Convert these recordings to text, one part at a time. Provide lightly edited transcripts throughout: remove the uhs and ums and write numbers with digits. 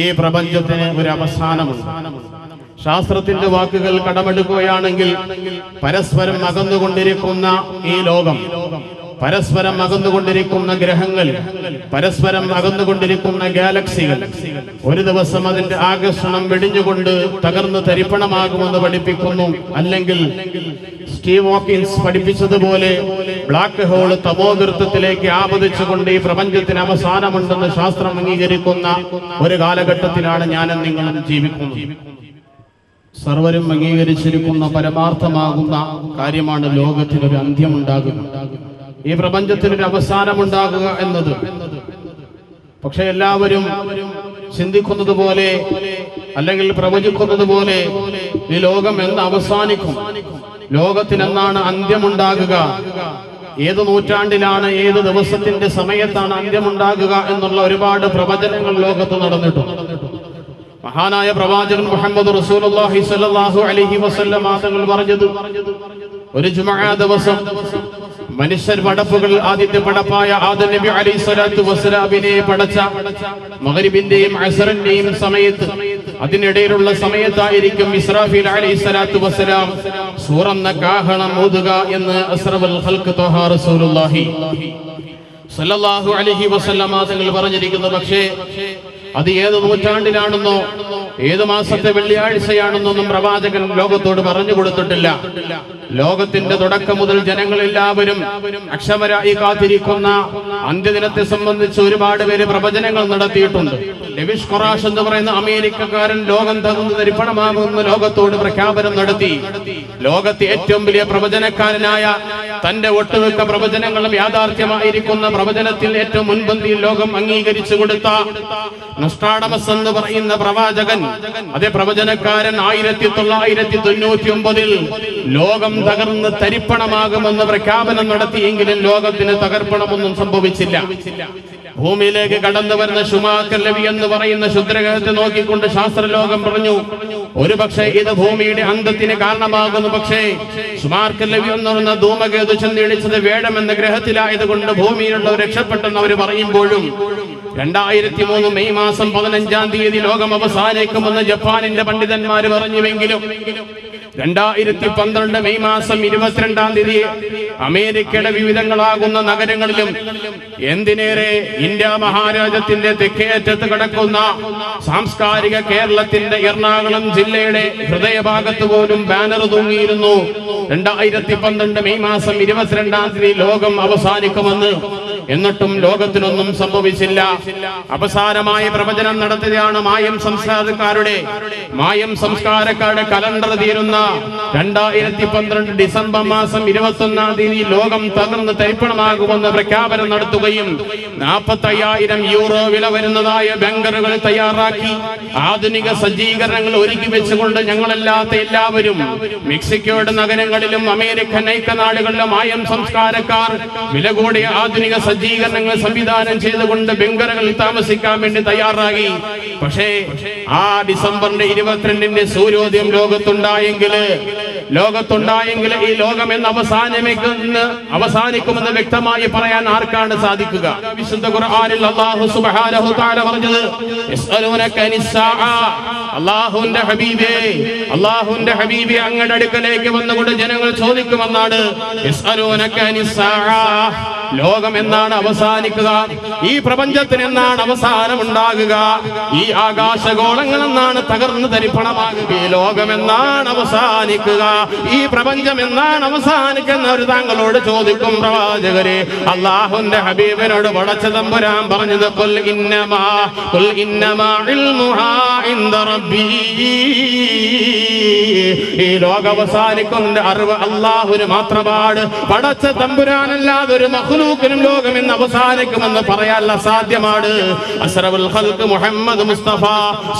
ഈ പ്രപഞ്ചത്തിന് ഒരു അവസാനമുണ്ട്. ശാസ്ത്രത്തിന്റെ വാക്കുകൾ കടമെടുക്കുകയാണെങ്കിൽ പരസ്പരം അകന്നുകൊണ്ടിരിക്കുന്ന ഈ ലോകം, പരസ്പരം അകന്നുകൊണ്ടിരിക്കുന്ന ഗ്രഹങ്ങൾ, പരസ്പരം അകന്നുകൊണ്ടിരിക്കുന്ന ഗാലക്സികൾ ഒരു ദിവസം അതിന്റെ ആകർഷണം വെടിഞ്ഞുകൊണ്ട് തകർന്ന് തരിപ്പണമാകുമെന്ന് പഠിപ്പിക്കുന്നു. അല്ലെങ്കിൽ സ്റ്റീവ് ഹോക്കിൻസ് പഠിപ്പിച്ചതുപോലെ ബ്ലാക്ക് ഹോൾ തമോഗർത്തത്തിലേക്ക് ആപതിച്ചുകൊണ്ട് ഈ പ്രപഞ്ചത്തിന് അവസാനമുണ്ടെന്ന് ശാസ്ത്രം അംഗീകരിക്കുന്ന ഒരു കാലഘട്ടത്തിലാണ് ഞാനും നിങ്ങളും ജീവിക്കുന്നത്. സർവരും അംഗീകരിച്ചിരിക്കുന്ന പരമാർത്ഥമാകുന്ന കാര്യമാണ് ലോകത്തിനൊരു അന്ത്യമുണ്ടാകുക, ഈ പ്രപഞ്ചത്തിനൊരു അവസാനമുണ്ടാകുക എന്നത്. പക്ഷെ എല്ലാവരും ചിന്തിക്കുന്നത് പോലെ അല്ലെങ്കിൽ പ്രവചിക്കുന്നത് പോലെ ഈ ലോകം എന്ന് അവസാനിക്കും, ലോകത്തിനെന്നാണ് അന്ത്യമുണ്ടാകുക, ഏത് നൂറ്റാണ്ടിലാണ്, ഏത് ദിവസത്തിന്റെ സമയത്താണ് അന്ത്യമുണ്ടാകുക എന്നുള്ള ഒരുപാട് പ്രവചനങ്ങൾ ലോകത്ത് നടന്നിട്ടുണ്ട്. മഹാനായ പ്രവാചകൻ മുഹമ്മദ് റസൂലുള്ളാഹി സ്വല്ലല്ലാഹു അലൈഹി വസല്ലം തങ്ങൾ പറഞ്ഞത്, ഒരു ജുമുഅ ദിവസം മനുഷ്യർ പടപ്പുകൾ ആദ്യത്തെ പടപ്പായ ആദം നബി അലൈഹി സ്വലാത്തു വസ്സലാമിനെ പടച്ച മഗ്രിബിന്റെയും അസ്റിന്റെയും സമയത്ത്, അതിനിടയിലുള്ള സമയത്തായിരിക്കും ഇസ്രാഫീൽ അലൈഹി സ്വലാത്തു വസ്സലാം സൂറന്ന കാഹളം ഊതുക എന്ന് അസ്റഫുൽ ഖൽഖ് ത്വഹ റസൂലുള്ളാഹി സ്വല്ലല്ലാഹു അലൈഹി വസല്ലം തങ്ങൾ പറഞ്ഞിരിക്കുന്നു. പക്ഷേ അത് ഏത് നൂറ്റാണ്ടിലാണെന്നോ ഏത് മാസത്തെ വെള്ളിയാഴ്ചയാണെന്നൊന്നും പ്രവാചകൻ ലോകത്തോട് പറഞ്ഞു കൊടുത്തിട്ടില്ല. ലോകത്തിന്റെ തുടക്കം മുതൽ ജനങ്ങളെല്ലാവരും അക്ഷമരായി കാത്തിരിക്കുന്ന അന്ത്യദിനത്തെ സംബന്ധിച്ച് ഒരുപാട് പേര് പ്രവചനങ്ങൾ നടത്തിയിട്ടുണ്ട്. ഡെവിഷ് ഖൊറാഷ് എന്ന് പറയുന്ന അമേരിക്കക്കാരൻ ലോകം തകർന്ന് തരിപ്പണമാകുന്ന ലോകത്തോട് പ്രഖ്യാപനം നടത്തി. ലോകത്തെ ഏറ്റവും വലിയ പ്രവചനക്കാരനായ, തന്റെ ഒട്ടുമിക്ക പ്രവചനങ്ങളും യാഥാർത്ഥ്യമായിരിക്കുന്ന പ്രവചനത്തിൽ ഏറ്റവും മുൻപന്തിയിൽ ലോകം അംഗീകരിച്ചു കൊടുത്ത നൊസ്ട്രാഡമസ് എന്ന് പറയുന്ന പ്രവാചകൻ, അതേ പ്രവചനക്കാരൻ 1999 ലോകം തകർന്ന് തരിപ്പണമാകുമെന്ന് പ്രഖ്യാപനം നടത്തിയെങ്കിലും ലോകത്തിന് തകർപ്പണമൊന്നും സംഭവിച്ചില്ല. ഭൂമിയിലേക്ക് കടന്നു വരുന്ന ഷുമാക്കർ ലവി എന്ന് പറയുന്ന ക്ഷുദ്രഗ്രഹത്തെ നോക്കിക്കൊണ്ട് ശാസ്ത്രലോകം പറഞ്ഞു, ഒരുപക്ഷെ ഇത് ഭൂമിയുടെ അന്തത്തിന് കാരണമാകുന്നു. പക്ഷേ ഷുമാക്കർ ലവി എന്ന് പറയുന്ന ധൂമകേതു ചെന്നിടിച്ചത് വേഴമെന്ന ഗ്രഹത്തിലായതുകൊണ്ട് ഭൂമിയിലുള്ളവർ രക്ഷപ്പെട്ടെന്ന് അവർ പറയുമ്പോഴും 2003 മെയ് മാസം 15-ാം തീയതി ലോകം അവസാനിക്കുമെന്ന് ജപ്പാനിന്റെ പണ്ഡിതന്മാർ പറഞ്ഞുവെങ്കിലും 2012 മെയ് മാസം 22-ാം തീയതി അമേരിക്കയുടെ വിവിധങ്ങളാകുന്ന നഗരങ്ങളിലും, എന്തിനേറെ ഇന്ത്യ മഹാരാജ്യത്തിന്റെ തെക്കേറ്റത്ത് കിടക്കുന്ന സാംസ്കാരിക കേരളത്തിന്റെ എറണാകുളം ജില്ലയുടെ ഹൃദയഭാഗത്ത് പോലും ബാനർ തൂങ്ങിയിരുന്നു 2012 മെയ് മാസം 22-ാം തീയതി ലോകം അവസാനിക്കുമെന്ന്. എന്നിട്ടും ലോകത്തിനൊന്നും സംഭവിച്ചില്ല. അവസാനമായി പ്രവചനം നടത്തുകയാണ് മായം സംസ്കാരക്കാരുടെ കലണ്ടർ തീരുന്ന 2012 ഡിസംബർ മാസം 21-ാം തീയതി ലോകം തകർന്ന് തരിപ്പണമാകുമെന്ന് പ്രഖ്യാപനം നടത്തുകയും 45,000 യൂറോ വില വരുന്നതായ ബങ്കറുകൾ തയ്യാറാക്കി ആധുനിക സജ്ജീകരണങ്ങൾ ഒരുക്കി വെച്ചുകൊണ്ട് ഞങ്ങളല്ലാത്ത എല്ലാവരും മെക്സിക്കോയുടെ നഗരങ്ങളിലും അമേരിക്കൻ ഐക്യനാടുകളിലും മായം സംസ്കാരക്കാർ വില കൂടിയ ആധുനിക സജ്ജീകരണങ്ങൾ സംവിധാനം ചെയ്തുകൊണ്ട് ബങ്കറുകളിൽ താമസിക്കാൻ വേണ്ടി തയ്യാറാക്കി. പക്ഷേ ആ ഡിസംബറിന്റെ 22-ന്റെ സൂര്യോദയം ലോകത്തുണ്ടായെങ്കിൽ ഈ ലോകം എന്ന് അവസാനിക്കുമെന്ന് വ്യക്തമായി പറയാൻ ആർക്കാണ് സാധിക്കുക? വിശുദ്ധ ഖുർആനിൽ അല്ലാഹു സുബ്ഹാനഹു തആല പറഞ്ഞത്, യസ്അലൂനക അനിസ്സാഅ, അല്ലാഹുവിന്റെ ഹബീബേ അങ്ങയുടെ അടുക്കലേക്ക് വന്നുകൊണ്ട് ജനങ്ങൾ ചോദിക്കുമെന്നാണ്. യസ്അലൂനക അനിസ്സാഅ, ലോകം എന്നാണ് അവസാനിക്കുക? ഈ പ്രപഞ്ചത്തിന് എന്നാണ് അവസാനം ഉണ്ടാകുക? ഈ ആകാശഗോളങ്ങൾ എന്നാണ് തകർന്ന് തരിപ്പണമാകുക? ഈ ലോകം എന്നാണ് അവസാനിക്കുക? ഈ പ്രപഞ്ചം എന്നാണ് അവസാനിക്കുന്ന ഒരു താങ്കളോട് ചോദിക്കും പ്രവാചകരെ. അല്ലാഹുവിന്റെ ഹബീബിനോട് പടച്ച തമ്പുരാൻ പറഞ്ഞത്, ഖുൽ ഇന്നമാ ഇൽമുഹാ ഇൻദ റബ്ബി, ഈ ലോകം അവസാനിക്കുന്ന അറിവ് അല്ലാഹുവിന് മാത്രമാണ്. പടച്ച തമ്പുരാനല്ലാതെ ഒരു മഖ്ലൂഖിനും ലോകം എന്ന് അവസാനിക്കുമെന്ന് പറയാൻ അസാധ്യമാണ്. അസ്റഫുൽ ഖൽഖ് മുഹമ്മദ് മുസ്തഫ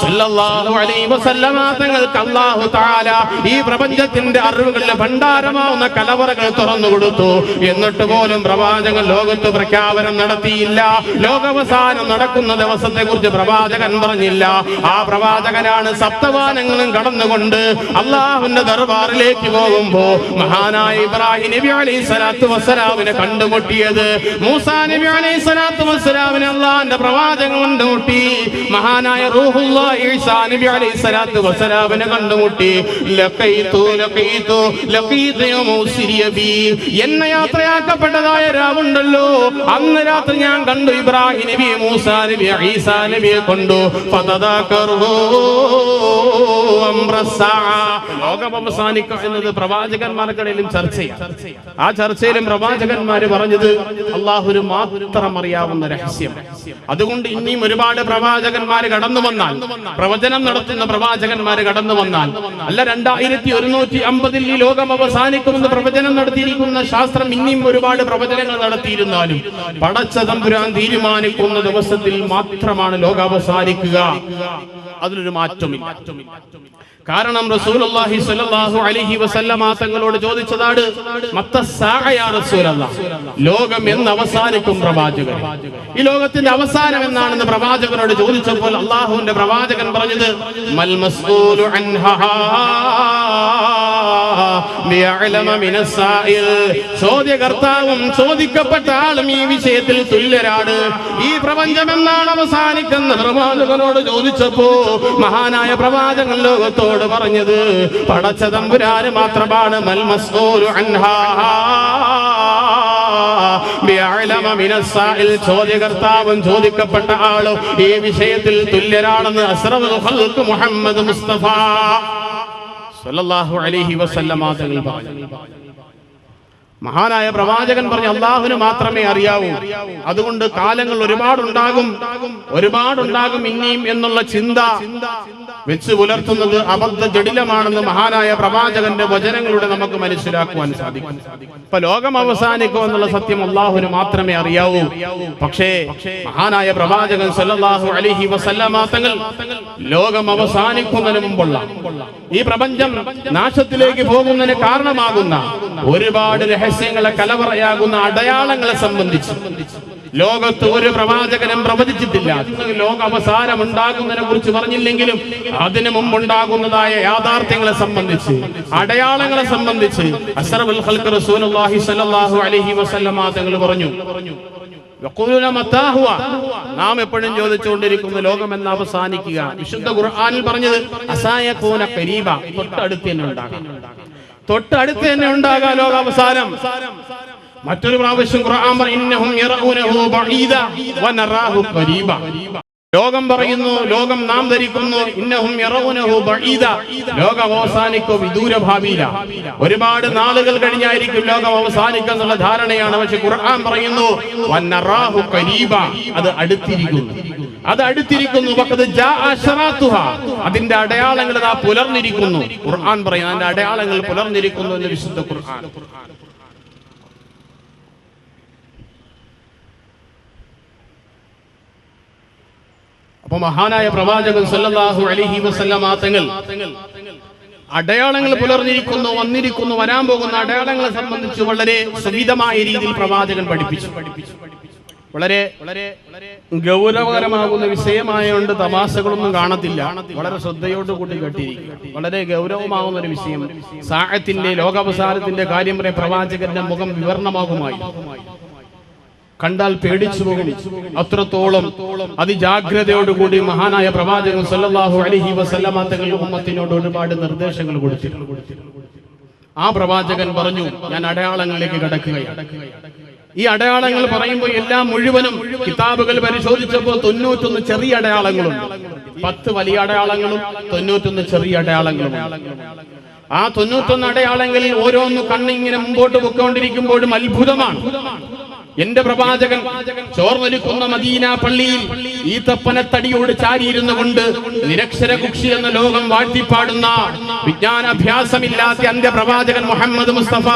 സല്ലല്ലാഹു അലൈഹി വസല്ലമ തങ്ങൾക്ക് അല്ലാഹു തആല ഈ പ്രപഞ്ചത്തിന്റെ അറിവുകളിലെ ഭണ്ഡാരമാവുന്ന കലവറകൾ തുറന്നു കൊടുത്തു. എന്നിട്ട് പോലും പ്രവാചകൻ ലോകത്ത് പ്രഖ്യാപനം നടത്തിയില്ല. ലോകാവസാനം നടക്കുന്ന ദിവസത്തെ കുറിച്ച് പ്രവാചകൻ പറഞ്ഞില്ല. ആ പ്രവാചകനാണ് സപ്തവാനങ്ങളും കടന്നുകൊണ്ട് അല്ലാഹുവിന്റെ ദർബാറിലേക്ക് പോകുമ്പോ മഹാനായ ഇബ്രാഹിം നബി അലൈഹി സ്വലാത്തു വസ്സലാമിനെ കണ്ടുമുട്ടിയത്. കണ്ടുമുട്ടിയത്. മൂസാ നബി അലൈഹി സ്വലാത്തു വസ്സലാമിനെ അല്ലാഹുവിന്റെ പ്രവാചകൻ കണ്ടുമുട്ടി. മഹാനായ റൂഹുല്ലാഹി ഈസാ നബി അലൈഹി സ്വലാത്തു വസ്സലാമിനെ കണ്ടുമുട്ടി. ലഖീതു യൗമുസിരിയ ബി, എന്നെ യാത്രയാക്കപ്പെട്ടതായ രാവുണ്ടല്ലോ, അന്ന് രാത്രി ഞാൻ കണ്ടു ഇബ്രാഹിം നബി, മൂസാ നബി, ഈസാ നബിയെ കൊണ്ടു. ലോകം അവസാനിക്കുക എന്നത് പ്രവാചകന്മാർക്കിടയിലും ചർച്ചയാണ്. ആ ചർച്ചയിലും പ്രവാചകന്മാര് പറഞ്ഞത് അള്ളാഹുവിന് മാത്രം അറിയാവുന്ന രഹസ്യം. അതുകൊണ്ട് ഇനിയും ഒരുപാട് പ്രവാചകന്മാര് കടന്നു വന്നാൽ, പ്രവചനം നടത്തുന്ന പ്രവാചകന്മാര് കടന്നു വന്നാൽ, അല്ല 2150 ഈ ലോകം അവസാനിക്കുമെന്ന് പ്രവചനം നടത്തിയിരിക്കുന്ന ശാസ്ത്രം ഇനിയും ഒരുപാട് പ്രവചനങ്ങൾ നടത്തിയിരുന്നാലും പടച്ച തമ്പുരാൻ തീരുമാനിക്കുന്ന ദിവസത്തിൽ മാത്രമാണ് ലോകം അവസാനിക്കുക. അതിലൊരു മാറ്റമില്ല. കാരണം റസൂലുള്ളാഹി സ്വല്ലല്ലാഹു അലൈഹി വസല്ലമ തങ്ങളോട് ചോദിച്ചതാണ്, മത്തസ്സാഅ യാ റസൂലല്ലാഹ്, ലോകം എന്ന് അവസാനിക്കും പ്രവാചകൻ? ഈ ലോകത്തിന്റെ അവസാനം എന്നാണെന്ന് പ്രവാചകനോട് ചോദിച്ചപ്പോൾ അല്ലാഹുവിന്റെ പ്രവാചകൻ പറഞ്ഞത്, മൽ മസ്ഊലു അൻഹാ ബിഅലമ മിനസ്സാഇൽ, ചോദ്യകർത്താവും ചോദിക്കപ്പെട്ട ആളും ഈ വിഷയത്തിൽ തുല്യരാണ്. ഈ പ്രപഞ്ചം എന്നാണ് അവസാനിക്കുന്ന പ്രവാചകനോട് ചോദിച്ചപ്പോ മഹാനായ പ്രവാചകൻ ലോകത്തോട് പറഞ്ഞത് പടച്ച തമ്പുരാന് മാത്രമാണ്. മൽ മസ്ഊലു അൻഹാ ബിഅലമ മിനസ്സാഇൽ, ചോദ്യകർത്താവും ചോദിക്കപ്പെട്ട ആളും ഈ വിഷയത്തിൽ തുല്യരാണെന്ന് അസ്റഫുൽ ഖൽഖ് മുഹമ്മദ് മുസ്തഫ സല്ലല്ലാഹു അലൈഹി വസല്ലമ തങ്ങൾ പറഞ്ഞു. മഹാനായ പ്രവാചകൻ പറഞ്ഞു അള്ളാഹുവിന് മാത്രമേ അറിയാവൂ. അതുകൊണ്ട് കാലങ്ങൾ ഒരുപാടുണ്ടാകും ഇനിയും എന്നുള്ള ചിന്ത വെച്ച് പുലർത്തുന്നത് അബദ്ധ ജഡിലമാണെന്ന് മഹാനായ പ്രവാചകന്റെ വചനങ്ങളുടെ നമുക്ക് മനസ്സിലാക്കുവാൻ സാധിക്കും. ഇപ്പൊ ലോകം അവസാനിക്കും എന്നുള്ള സത്യം അള്ളാഹുവിന് മാത്രമേ അറിയാവൂ. പക്ഷേ മഹാനായ പ്രവാചകൻ സല്ലല്ലാഹു അലൈഹി വസല്ലമ തങ്ങൾ ലോകം അവസാനിക്കുന്നതിന് മുമ്പുള്ള, ഈ പ്രപഞ്ചം നാശത്തിലേക്ക് പോകുന്നതിന് കാരണമാകുന്ന ഒരുപാട് രഹസ്യങ്ങളെ കലവറയാകുന്ന അടയാളങ്ങളെ സംബന്ധിച്ച് ലോകത്ത് ഒരു പ്രവാചകനും പ്രവചിച്ചിട്ടില്ല. ലോക അവസാനം ഉണ്ടാകുന്നതിനെ കുറിച്ച് പറഞ്ഞില്ലെങ്കിലും അതിനു മുമ്പുണ്ടാകുന്നതായ യാഥാർത്ഥ്യങ്ങളെ സംബന്ധിച്ച്, അടയാളങ്ങളെ സംബന്ധിച്ച് അസ്റഫുൽ ഖൽഖ് റസൂലുള്ളാഹി സ്വല്ലല്ലാഹു അലൈഹി വസല്ലമ തങ്ങൾ പറഞ്ഞു. നാം എപ്പോഴും ചോദിച്ചുകൊണ്ടിരിക്കുന്ന ലോകം എന്ന് അവസാനിക്കുക. വിശുദ്ധ ഖുർആനിൽ പറഞ്ഞത് അസായകൂന ഖരീബ, തൊട്ടടുത്ത് തന്നെ ഉണ്ടാകാം ലോകാവസാനം. മറ്റൊരു പ്രാവശ്യം ഖുർആൻ പറഞ്ഞു ഇന്നഹും യറഊനഹു ബഈദ വനറാഹു ഖരീബ. ലോകം പറയുന്നു, ലോകം നാം ധരിക്കുന്നു ഇന്നഹും യറഊനഹു ബഈദ, ലോകം അവസാനിക്കോ വിദൂര ഭാവിയില, ഒരുപാട് നാളുകൾ കഴിഞ്ഞായിരിക്കും ലോകം അവസാനിക്കുക എന്നുള്ള ധാരണയാണ്. പക്ഷെ ഖുർആൻ പറയുന്നു വനറാഹു ഖരീബ, അത് അടുത്തിരിക്കുന്നു. വഖദ് ജാഅ അശ്റാത്തുഹാ, അതിന്റെ അടയാളങ്ങൾ ദാ പുലർന്നിരിക്കുന്നു. ഖുർആൻ പറയുന്നു അതിന്റെ അടയാളങ്ങൾ പുലർന്നിരിക്കുന്നു എന്ന് വിശുദ്ധ ഖുർആൻ. അപ്പൊ മഹാനായ പ്രവാചകൻ സല്ലല്ലാഹു അലൈഹി വസല്ലമ തങ്ങൾ അടയാളങ്ങൾ പുലർന്നിരിക്കുന്നു, വന്നിരിക്കുന്നു, വരാൻ പോകുന്ന അടയാളങ്ങളെ സംബന്ധിച്ച് വളരെ സുവിധമായ രീതിയിൽ പ്രവാചകൻ പഠിപ്പിച്ചു. വളരെ ഗൗരവകരമാകുന്ന വിഷയമായതുകൊണ്ട് തമാശകളൊന്നും കാണത്തില്ല. വളരെ ശ്രദ്ധയോടുകൂടി കേട്ടിരിക്കുക. വളരെ ഗൗരവമാകുന്ന ഒരു വിഷയം. സാഅത്തിന്റെ ലോകാവസാനത്തിന്റെ കാര്യം പറയും പ്രവാചകന്റെ മുഖം വിവരണമാകുമായി. കണ്ടാൽ പേടിച്ചു പോകും. അത്രത്തോളം അതിജാഗ്രതയോടുകൂടി മഹാനായ പ്രവാചകൻ സല്ലല്ലാഹു അലൈഹി വസല്ലമ തങ്ങൾ ഉമ്മത്തിനോട് ഒരുപാട് നിർദ്ദേശങ്ങൾ കൊടുത്തിരുന്നു. ആ പ്രവാചകൻ പറഞ്ഞു, ഞാൻ അടയാളങ്ങളിലേക്ക് കടക്കുകയാണ്. ഈ അടയാളങ്ങൾ പറയുമ്പോൾ എല്ലാം മുഴുവനും കിതാബുകൾ പരിശോധിച്ചപ്പോൾ 91 ചെറിയ അടയാളങ്ങളുണ്ട്. 10 വലിയ അടയാളങ്ങളും 91 ചെറിയ അടയാളങ്ങളും. ആ 91 അടയാളങ്ങളിൽ ഓരോന്ന് കണ്ണിങ്ങനെ മുമ്പോട്ട് പൊയ്ക്കൊണ്ടിരിക്കുമ്പോഴും അത്ഭുതമാണ്. എന്റെ പ്രവാചകൻ ചോർന്നൊലിക്കുന്ന മദീന പള്ളിയിൽ ഈത്തപ്പനത്തടിയോട് ചാരിയിരുന്നു കൊണ്ട് നിരക്ഷര കുക്ഷി എന്ന ലോകം വാഴ്ത്തിപ്പാടുന്ന വിജ്ഞാനാഭ്യാസമില്ലാത്ത അന്ത്യപ്രവാചകൻ മുഹമ്മദ് മുസ്തഫ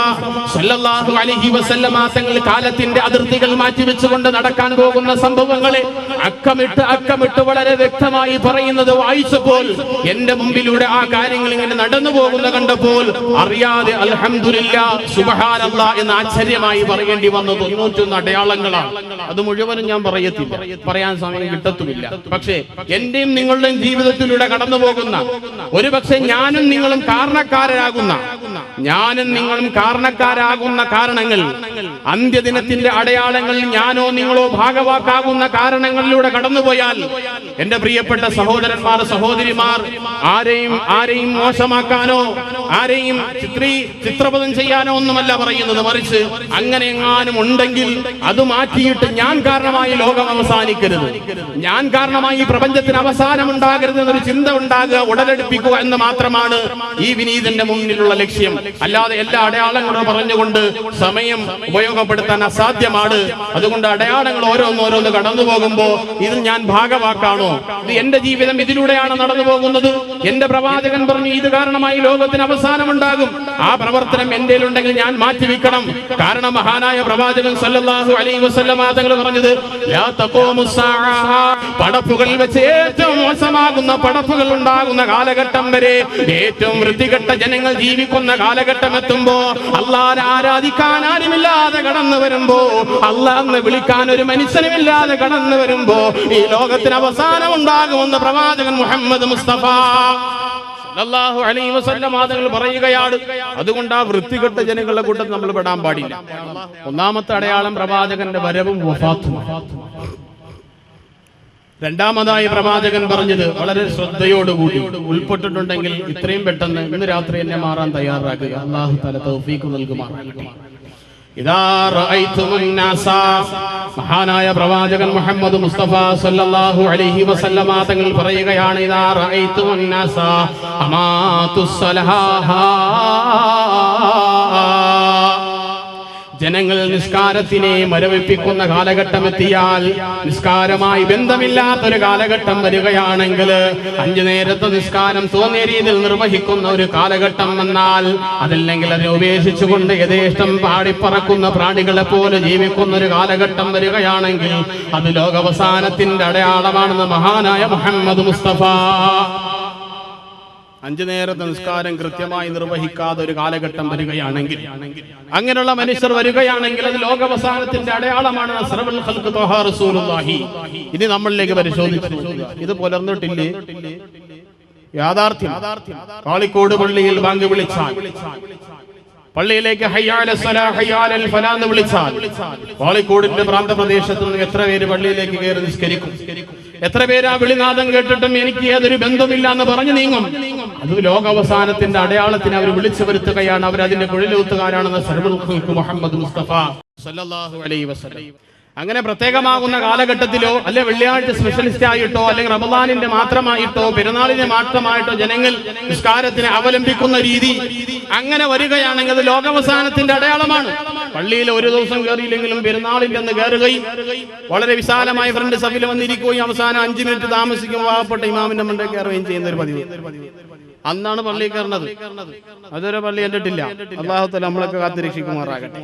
സല്ലല്ലാഹു അലൈഹി വസല്ലമ തങ്ങൾ കാലത്തിന്റെ അതിർത്തികൾ മാറ്റിവെച്ചുകൊണ്ട് നടക്കാൻ പോകുന്ന സംഭവങ്ങളെ അക്കമിട്ട് വളരെ വ്യക്തമായി പറയുന്നത് വായിച്ചപ്പോൾ എന്റെ മുമ്പിലൂടെ ആ കാര്യങ്ങൾ ഇങ്ങനെ നടന്നു പോകുന്ന കണ്ടപ്പോൾ അറിയാതെ അൽഹംദുലില്ലാഹ് സുബ്ഹാനല്ലാഹ് എന്ന് ആശ്ചര്യമായി പറയേണ്ടി വന്നു. 91 അടയാളങ്ങളാണ്. അത് മുഴുവനും ഞാൻ പറയാൻ സമയം കിട്ടത്തുമില്ല. പക്ഷേ എന്റെയും നിങ്ങളുടെയും ജീവിതത്തിലൂടെ കടന്നു പോകുന്ന, ഒരുപക്ഷെ ഞാനും നിങ്ങളും കാരണക്കാരാകുന്ന കാരണങ്ങൾ അന്ത്യദിനത്തിന്റെ അടയാളങ്ങൾ ഞാനോ നിങ്ങളോ ഭാഗവാക്കാകുന്ന കാരണങ്ങളിലൂടെ കടന്നുപോയാൽ, എന്റെ പ്രിയപ്പെട്ട സഹോദരന്മാർ, സഹോദരിമാർ, ആരെയും മോശമാക്കാനോ ആരെയും ചിത്രപതം ചെയ്യാനോ ഒന്നുമല്ല പറയുന്നത്. മറിച്ച് അങ്ങനെ എങ്ങാനും ഉണ്ടെങ്കിൽ അത് മാറ്റിയിട്ട് ഞാൻ കാരണമായി ലോകം അവസാനിക്കരുത്, ഞാൻ കാരണമായി ഈ പ്രപഞ്ചത്തിന് അവസാനം ഉണ്ടാകരുത് എന്നൊരു ചിന്ത ഉണ്ടാകുക, ഉടലെടുപ്പിക്കുക എന്ന് മാത്രമാണ് ഈ വിനീതന്റെ മുന്നിലുള്ള ലക്ഷ്യം. അല്ലാതെ എല്ലാ അടയാളങ്ങളും പറഞ്ഞുകൊണ്ട് സമയം ഉപയോഗപ്പെടുത്താൻ അസാധ്യമാണ്. അതുകൊണ്ട് അടയാളങ്ങൾ ഓരോന്നോരോന്ന് കടന്നു പോകുമ്പോ ഇതിൽ ഞാൻ ഭാഗവാക്കാണോ? ഇത് എന്റെ ജീവിതം ഇതിലൂടെയാണ് നടന്നു പോകുന്നത്. എന്റെ പ്രവാചകൻ പറഞ്ഞു ഇത് കാരണമായി ലോകത്തിന് അവസാനം ഉണ്ടാകും. ആ പ്രവർത്തനം എന്റെ ഉണ്ടെങ്കിൽ ഞാൻ മാറ്റിവെക്കണം. കാരണം മഹാനായ പ്രവാചകൻ സല്ലല്ലാഹു അലൈഹി വസല്ലം തങ്ങൾ പറഞ്ഞത്, ലാ തഖൂമു സ്സാഅ, പടപ്പുകളിൽ വെച്ച് ഏറ്റവും മോശമാകുന്ന പടപ്പുകൾ ഉണ്ടാകുന്ന കാലഘട്ടം വരെ, ഏറ്റവും വൃത്തികെട്ട ജനങ്ങൾ ജീവിക്കുന്ന കാലഘട്ടം എത്തുമ്പോ, അല്ലാഹനെ ആരാധിക്കാൻ ആരുമില്ലാതെ കടന്നു വരുമ്പോ, അല്ലാഹനെ വിളിക്കാൻ ഒരു മനുഷ്യനുമില്ലാതെ കടന്നു വരുമ്പോ ഈ ലോകത്തിന് അവസാനം ഉണ്ടാകുമെന്ന് പ്രവാചകൻ മുഹമ്മദ് മുസ്തഫ സല്ലല്ലാഹു അലൈഹി വസല്ലം തങ്ങൾ പറയുകയാണ്. അതുകൊണ്ട് ആ വൃത്തികെട്ട ജനങ്ങളുടെ കൂട്ടത്തിൽ നമ്മൾ പെടാൻ പാടില്ല. ഒന്നാമത്തെ അടയാളം പ്രവാചകന്റെ വരവും വഫാത്തും. രണ്ടാമതായി പ്രവാചകൻ പറഞ്ഞത് വളരെ ശ്രദ്ധയോടുകൂടി ഉൾപ്പെട്ടിട്ടുണ്ടെങ്കിൽ ഇത്രയും പെട്ടെന്ന് ഇന്ന് രാത്രി എന്നെ മാറാൻ തയ്യാറാക്കുക. അല്ലാഹു തആല തൗഫീഖ് നൽകുമാറാകട്ടെ. ഇദാ റഅയ്തുമുൻ നാസ, മഹാനായ പ്രവാചകൻ മുഹമ്മദ് മുസ്തഫ സല്ലല്ലാഹു അലൈഹി വസല്ലമ തങ്ങൾ പറയുകയാണ്, ഇദാ റഅയ്തുമുൻ നാസ അമാതുസ് സലഹ, ജനങ്ങൾ നിസ്കാരത്തിനെ മരവിപ്പിക്കുന്ന കാലഘട്ടം എത്തിയാൽ, നിസ്കാരമായി ബന്ധമില്ലാത്തൊരു കാലഘട്ടം വരികയാണെങ്കിൽ, 5 നേരത്തെ നിസ്കാരം തോന്നിയ രീതിയിൽ നിർവഹിക്കുന്ന ഒരു കാലഘട്ടം വന്നാൽ, അതല്ലെങ്കിൽ അതിനെ ഉപേക്ഷിച്ചുകൊണ്ട് യഥേഷ്ടം പാടിപ്പറക്കുന്ന പ്രാണികളെ പോലെ ജീവിക്കുന്ന ഒരു കാലഘട്ടം വരികയാണെങ്കിൽ അത് ലോകാവസാനത്തിന്റെ അടയാളമാണെന്ന് മഹാനായ മുഹമ്മദ് മുസ്തഫ. 5 നേരത്തെ നിസ്കാരം കൃത്യമായി നിർവഹിക്കാതെ ഒരു കാലഘട്ടം വരികയാണെങ്കിൽ, അങ്ങനെയുള്ള മനുഷ്യർ വരികയാണെങ്കിൽ അത് ലോകാവസാനത്തിന്റെ അടയാളമാണ്. അസ്റഫുൽ ഖൽഖ് ത്വഹ റസൂലുള്ളാഹി. ഇനി നമ്മളിലേക്ക് പരിശോധിച്ചു, ഇത് പുലർന്നിട്ടില്ലേ? യാഥാർത്ഥ്യം. കാളിക്കോട് പള്ളിയിൽ ബാങ്ക് വിളിച്ചാൽ, പള്ളിയിലേക്ക് ഹയ്യ അലൽ സ്വലാ ഹയ്യ അലൽ ഫലാ എന്ന് വിളിച്ചാൽ, കാളിക്കോടിന്റെ പ്രാന്തപ്രദേശത്ത് നിന്ന് എത്ര പേര് പള്ളിയിലേക്ക് കയറി നിസ്കരിക്കും? എത്ര പേര് ആ വിളിനാദം കേട്ടിട്ടും എനിക്ക് യാതൊരു ബന്ധമില്ല എന്ന് പറഞ്ഞു നീങ്ങും? അത് ലോകാവസാനത്തിന്റെ അടയാളത്തിന് അവർ വിളിച്ചു വരുത്തുകയാണ്. അവർ അതിന്റെ കുഴലൂത്തുകാരാണെന്ന് അസ്റഫുൽ ഖൽഖ് മുഹമ്മദ് മുസ്തഫ സല്ലല്ലാഹു അലൈഹി വസല്ലം. അങ്ങനെ പ്രത്യേകമാകുന്ന കാലഘട്ടത്തിലോ അല്ലെ വെള്ളിയാഴ്ച സ്പെഷ്യലിസ്റ്റ് ആയിട്ടോ അല്ലെങ്കിൽ റമദാനിന്റെ മാത്രമായിട്ടോ പെരുന്നാളിന്റെ മാത്രമായിട്ടോ ജനങ്ങൾ നിസ്കാരത്തിനെ അവലംബിക്കുന്ന രീതി അങ്ങനെ വരികയാണെങ്കിൽ അത് ലോകാവസാനത്തിന്റെ അടയാളമാണ്. പള്ളിയിൽ ഒരു ദിവസം കയറിയില്ലെങ്കിലും പെരുന്നാളിന്റെ അന്ന് കയറുകയും വളരെ വിശാലമായ ഫ്രണ്ട് സഭയിൽ വന്നിരിക്കുകയും അവസാനം 5 മിനിറ്റ് താമസിക്കുമ്പോൾ പാവപ്പെട്ട ഇമാമിന്റെ മണ്ടേ കയറുകയും ചെയ്യുന്ന ഒരു പതിവ്. അന്നാണ് പള്ളി കയറുന്നത്. അതൊരു പള്ളി കണ്ടിട്ടില്ല. അല്ലാഹു തആല നമ്മളൊക്കെ കാത്തുരക്ഷിക്കുമാറാകട്ടെ.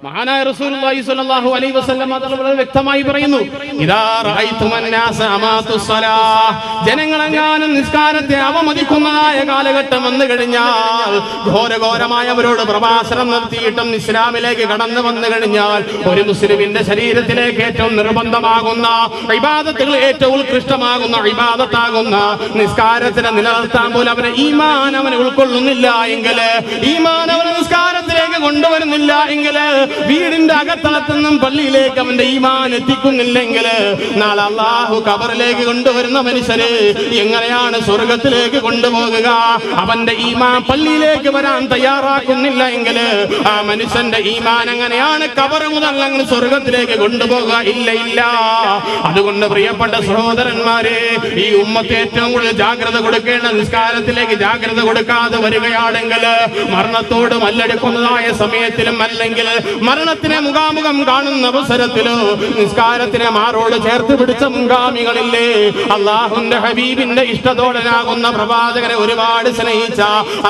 മഹാനായ റസൂലുള്ളാഹി സ്വല്ലല്ലാഹു അലൈഹി വസല്ലം വളരെ വ്യക്തമായി പറയുന്നു, ഇദാ റഅയ്തുമൻ നാസ അമാതുസ് സ്വലാഹ്, ജനങ്ങളെങ്ങാനും നിസ്കാരത്തെ അവമതിക്കുന്നതായ കാലഘട്ടം വന്നു കഴിഞ്ഞാൽ, ഘോരഘോരമായ അവരോട് പ്രഭാഷണം നടത്തിയിട്ടും ഇസ്ലാമിലേക്ക് കടന്നു വന്നു കഴിഞ്ഞാൽ, ഒരു മുസ്ലിമിന്റെ ശരീരത്തിലേക്ക് ഏറ്റവും നിർബന്ധമാകുന്ന ഇബാദത്തുകൾ, ഏറ്റവും ഉത്കൃഷ്ടമാകുന്ന ഇബാദത്താകുന്ന നിസ്കാരത്തിനെ നിലനിർത്താൻ പോലും അവനെ ഈമാൻ അവനെ ഉൾക്കൊള്ളുന്നില്ല എങ്കിൽ, ഈമാൻ അവനെ നിസ്കാരത്തിലേക്ക് കൊണ്ടുവരുന്നില്ല എങ്കിൽ, വീടിന്റെ അകത്തളത്തുനിന്നും പള്ളിയിലേക്ക് അവന്റെ ഈമാൻ എത്തിക്കുന്നില്ലെങ്കിൽ, നാളെ അല്ലാഹു ഖബറിലേക്ക് കൊണ്ടുവരുന്ന മനുഷ്യര് എങ്ങനെയാണ് സ്വർഗത്തിലേക്ക് കൊണ്ടുപോകുക? അവന്റെ ഈമാൻ പള്ളിയിലേക്ക് വരാൻ തയ്യാറാക്കുന്നില്ല എങ്കിൽ ആ മനുഷ്യന്റെ ഈമാൻ എങ്ങനെയാണ് ഖബർ മുതൽ അങ്ങനെ സ്വർഗത്തിലേക്ക് കൊണ്ടുപോകുക? ഇല്ല. അതുകൊണ്ട് പ്രിയപ്പെട്ട സഹോദരന്മാരെ, ഈ ഉമ്മത്ത് ഏറ്റവും കൂടുതൽ ജാഗ്രത കൊടുക്കേണ്ട നിസ്കാരത്തിലേക്ക് ജാഗ്രത കൊടുക്കാതെ വരികയാണെങ്കിൽ, മരണത്തോട് മല്ലടിക്കുന്നതായ സമയത്തിലും അല്ലെങ്കിൽ മരണത്തിനെ മുഖാമുഖം കാണുന്ന അവസരത്തിലോ നിസ്കാരത്തിനെ മാറോട് ചേർത്ത് പിടിച്ച മുൻഗാമികളില്ലേ? അള്ളാഹുന്റെ ഹബീബിന്റെ ഇഷ്ടത്തോടനാകുന്ന പ്രവാചകനെ ഒരുപാട് സ്നേഹിച്ച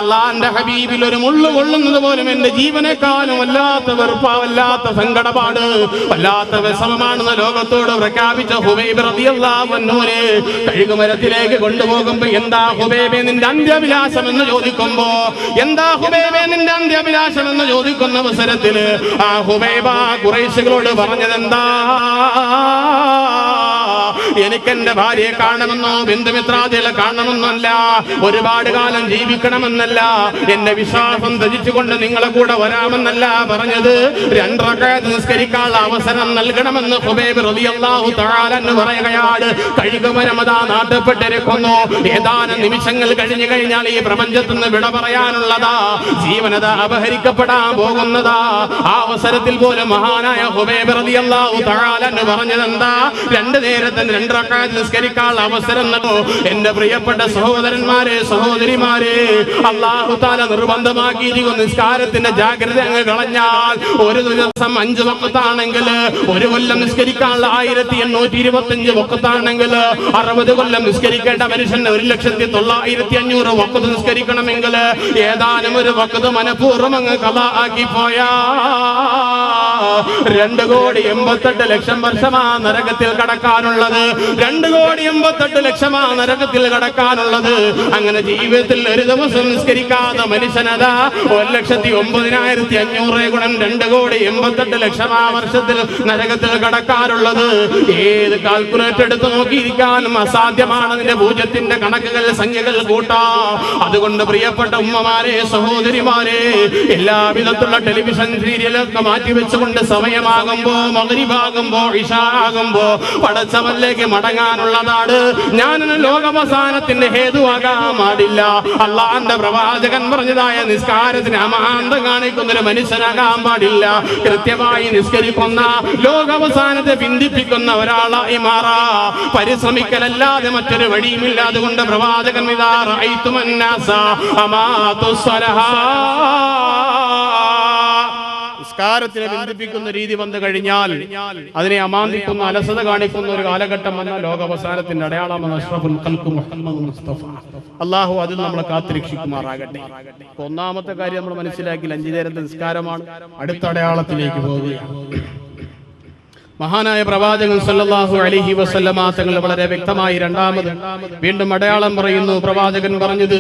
അള്ളാഹുന്റെ ഹബീബിൽ ഒരു മുള്ളു കൊള്ളുന്നത് പോലും എന്റെ ജീവനേക്കാളും വല്ലാത്ത വെറുപ്പാ, വല്ലാത്ത സങ്കടപാട്, വല്ലാത്ത വിഷമമാണെന്ന് ലോകത്തോട് പ്രഖ്യാപിച്ച ഹുബൈബ് റളിയല്ലാഹു അൻഹുവിനെ കഴുകുമരത്തിലേക്ക് കൊണ്ടുപോകുമ്പോ, എന്താ ഹുബൈബേ നിന്റെ അന്ത്യവിലാസം എന്ന് ചോദിക്കുമ്പോ, എന്താ ഹുബൈബേ നിന്റെ അന്ത്യവിലാസം എന്ന് ചോദിക്കുന്ന അവസരത്തിൽ ആ ഹുബൈബ ഖുറൈശികളോട് പറഞ്ഞതെന്താ? എനിക്ക് എന്റെ ഭാര്യയെ കാണണമെന്നോ ബന്ധുമിത്രാദികളെ കാണണമെന്നല്ല, ഒരുപാട് കാലം ജീവിക്കണമെന്നല്ല, എന്റെ വിശ്വാസം ത്യജിച്ചുകൊണ്ട് നിങ്ങളെ കൂടെ വരാമെന്നല്ല പറഞ്ഞത്. 2 റക്അത്ത് നിസ്കരിക്കാനുള്ള അവസരം നൽകണമെന്ന് ഖുബൈബ് റളിയല്ലാഹു തആല എന്ന് പറയുകയാണ്. കഴുകുമരമതാ നാട്ടപ്പെട്ടിരിക്കുന്നു. ഏതാനും നിമിഷങ്ങൾ കഴിഞ്ഞു കഴിഞ്ഞാൽ ഈ പ്രപഞ്ചത്തിൽ നിന്ന് വിട പറയാനുള്ളതാ, ജീവനത അപഹരിക്കപ്പെടാൻ പോകുന്നതാ. ആ അവസരത്തിൽ പോലും മഹാനായ ഖുബൈബ് റളിയല്ലാഹു തആല എന്ന് പറഞ്ഞതെന്താ? 2 നേരത്തിന് 2 റക്അത്ത് നിസ്കരിക്കാനുള്ള അവസരം നൽകൂ. എന്റെ പ്രിയപ്പെട്ട സഹോദരന്മാരെ സഹോദരിമാരെ, അല്ലാഹു തആല നിർബന്ധമാക്കിയിരിക്കുന്ന നിസ്കാരത്തിന്റെ ജാഗ്രത അങ്ങ് കളഞ്ഞാൽ ഒരു ദിവസം 5 വഖത്താണെങ്കിൽ, ഒരു കൊല്ലം നിസ്കരിക്കാനുള്ള 1825 വഖത്താണെങ്കിൽ, 60 കൊല്ലം നിസ്കരിക്കേണ്ട മനുഷ്യന് 1,09,500 വഖത്ത് നിസ്കരിക്കണമെങ്കിൽ ഏതാനും ഒരു വഖത്ത് മനഃപൂർവ്വം അങ്ങ് ഖളാ ആക്കി പോയാ 2,88,00,000 വർഷമാ നരകത്തിൽ കടക്കാനുള്ളത്. 2,88,00,000 നരകത്തിൽ കടക്കാനുള്ളത്. അങ്ങനെ ജീവിതത്തിൽ ഒരു ദിവസം നിസ്കരിക്കാത്ത മനുഷ്യനതാ 1,09,500 ഗുണം 2,88,00,000 വർഷത്തിൽ നരകത്തിൽ കടക്കാറുള്ളത്. ഏത് കാൽക്കുലേറ്റർ എടുത്ത് നോക്കിയിരിക്കാനും അസാധ്യമാണ് അതിന്റെ പൂജ്യത്തിന്റെ കണക്കുകൾ സംഖ്യകൾ കൂട്ടാ. അതുകൊണ്ട് പ്രിയപ്പെട്ട ഉമ്മമാരെ സഹോദരിമാരെ, എല്ലാവിധത്തിലുള്ള ടെലിവിഷൻ സീരിയലൊക്കെ മാറ്റിവെച്ചുകൊണ്ട് സമയമാകുമ്പോ, മഗ്രിബാകുമ്പോ, ഇശാ ആകുമ്പോ പടച്ചവനിലേക്ക് മടങ്ങാനുള്ളതാണ്. ഞാൻ ലോകാവസാനത്തിന്റെ ഹേതുവാകാൻ പാടില്ല. അള്ളാഹുവിന്റെ പ്രവാചകൻ പറഞ്ഞതായ നിസ്കാരത്തിന് അമാന്തം കാണിക്കുന്ന ഒരു മനുഷ്യനാകാൻ പാടില്ല. കൃത്യമായി നിസ്കരിക്കുന്ന, ലോകാവസാനത്തെ ബന്ധിപ്പിക്കുന്ന ഒരാളായി മാറാ. പരിശ്രമിക്കലല്ലാതെ മറ്റൊരു വഴിയുമില്ല. അതുകൊണ്ട് പ്രവാചകൻ നിസ്കാരത്തിനെ ബന്ധിപ്പിക്കുന്ന രീതി വന്നു കഴിഞ്ഞാൽ അതിനെ അമാന്തിക്കുന്ന, അലസത കാണിക്കുന്ന ഒരു കാലഘട്ടം വന്ന ലോകാവസാനത്തിന്റെ അടയാളമെന്ന് അഷ്റഫുൽ ഖൽഖ് മുഹമ്മദ് മുസ്തഫ. അല്ലാഹു അതിൽ നമ്മളെ കാത്തിരക്ഷിക്കുമാറാകട്ടെ. ഒന്നാമത്തെ കാര്യം നമ്മൾ മനസ്സിലാക്കി, 5 നേരത്തെ നിസ്കാരമാണ്. അടുത്ത അടയാളത്തിലേക്ക് പോവുകയാണ്. മഹാനായ പ്രവാചകൻ സല്ലല്ലാഹു അലൈഹി വസല്ലമ തങ്ങൾ വളരെ വ്യക്തമായി രണ്ടാമത് വീണ്ടും അടയാളം പറയുന്നു. പ്രവാചകൻ പറഞ്ഞത്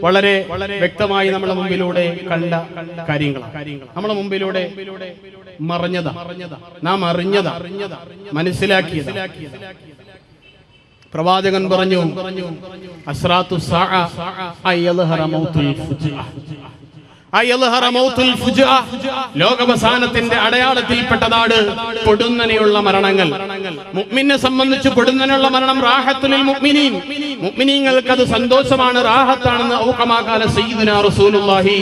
വളരെ വ്യക്തമായി നമ്മുടെ മുമ്പിലൂടെ കണ്ട കാര്യങ്ങളാണ്. നമ്മുടെ മുമ്പിലൂടെ മറഞ്ഞതാ, നാം അറിഞ്ഞതാ, മനസ്സിലാക്കിയത്. പ്രവാചകൻ പറഞ്ഞു, അസ്റാത്തു സാഅ അയൽഹറ മൗതുൽ ഫുജ്അ. ലോകാവസാനത്തിന്റെ അടയാളത്തിൽപ്പെട്ടതാണ് പൊടുന്നനെയുള്ള മരണങ്ങൾ. മുഅ്മിനെ സംബന്ധിച്ച് പൊടുന്നനെയുള്ള മരണം റാഹത്തുൽ മുഅ്മിനീൻ, മുഅ്മിനീങ്ങൾക്ക് അത് സന്തോഷമാണ്, റാഹത്താണെന്ന് ഔകമാകാല സയ്യിദുനാ റസൂലുള്ളാഹി